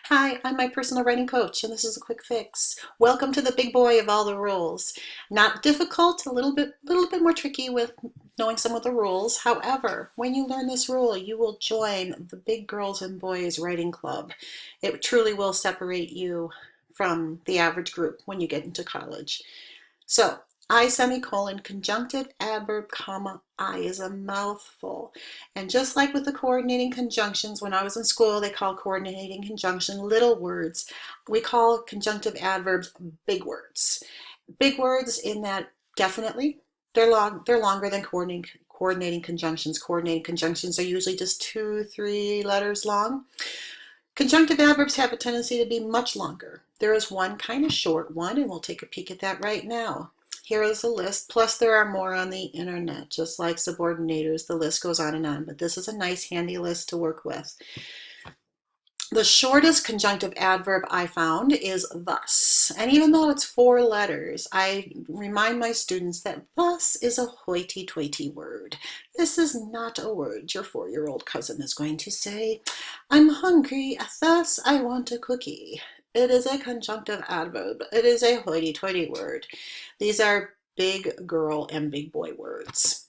Hi, I'm my personal writing coach, and this is a quick fix. Welcome to the big boy of all the rules. Not difficult, a little bit more tricky with knowing some of the rules. However, when you learn this rule, you will join the big girls and boys writing club. It truly will separate you from the average group when you get into college. So, I semicolon conjunctive adverb comma I is a mouthful. And just like with the coordinating conjunctions, when I was in school, they call coordinating conjunction little words. We call conjunctive adverbs big words. Big words in that definitely they're longer than coordinating conjunctions. Coordinating conjunctions are usually just 2, 3 letters long. Conjunctive adverbs have a tendency to be much longer. There is one kind of short one, and we'll take a peek at that right now. Here is a list, plus there are more on the internet, just like subordinators. The list goes on and on, but this is a nice handy list to work with. The shortest conjunctive adverb I found is thus. And even though it's 4 letters, I remind my students that thus is a hoity-toity word. This is not a word your 4-year-old cousin is going to say, I'm hungry, thus I want a cookie. It is a conjunctive adverb. It is a hoity-toity word. These are big girl and big boy words.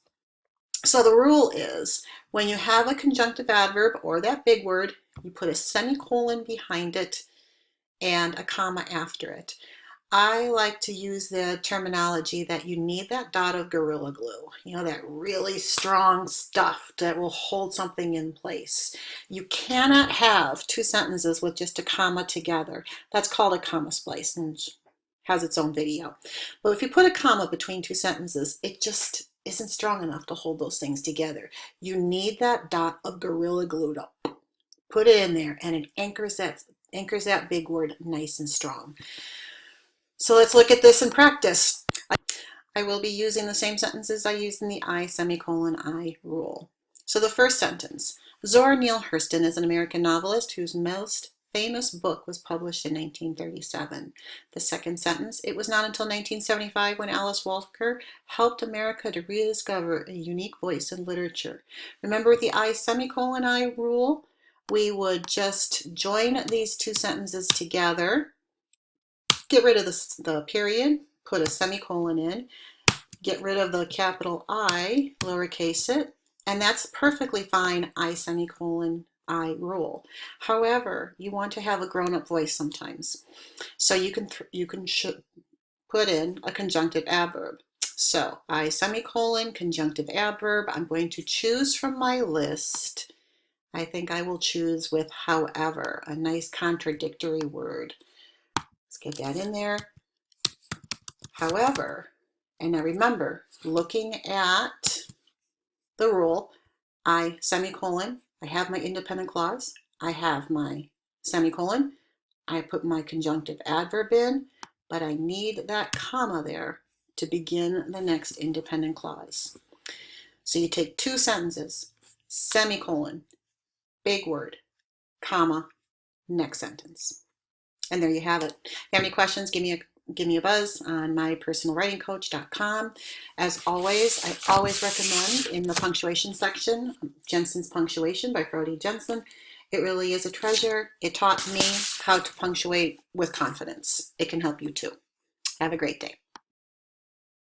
So the rule is when you have a conjunctive adverb or that big word, you put a semicolon behind it and a comma after it. I like to use the terminology that you need that dot of Gorilla Glue, that really strong stuff that will hold something in place. You cannot have 2 sentences with just a comma together. That's called a comma splice and has its own video. But if you put a comma between 2 sentences, it just isn't strong enough to hold those things together. You need that dot of Gorilla Glue to put it in there, and it anchors that big word nice and strong. So let's look at this in practice. I will be using the same sentences I used in the I semicolon I rule. So the first sentence, Zora Neale Hurston is an American novelist whose most famous book was published in 1937. The second sentence, it was not until 1975 when Alice Walker helped America to rediscover a unique voice in literature. Remember with the I semicolon I rule, we would just join these 2 sentences together, get rid of the period, put a semicolon in, get rid of the capital I, lowercase it, and that's perfectly fine, I semicolon I rule. However, you want to have a grown-up voice sometimes. So you can put in a conjunctive adverb. So I semicolon conjunctive adverb. I'm going to choose from my list. I think I will choose with however, a nice contradictory word. Let's get that in there. However, and now remember, looking at the rule, I semicolon, I have my independent clause, I have my semicolon, I put my conjunctive adverb in, but I need that comma there to begin the next independent clause. So you take 2 sentences, semicolon, big word, comma, next sentence. And there you have it. If you have any questions, give me a buzz on mypersonalwritingcoach.com. As always, I always recommend in the punctuation section, Jensen's Punctuation by Frody Jensen. It really is a treasure. It taught me how to punctuate with confidence. It can help you too. Have a great day.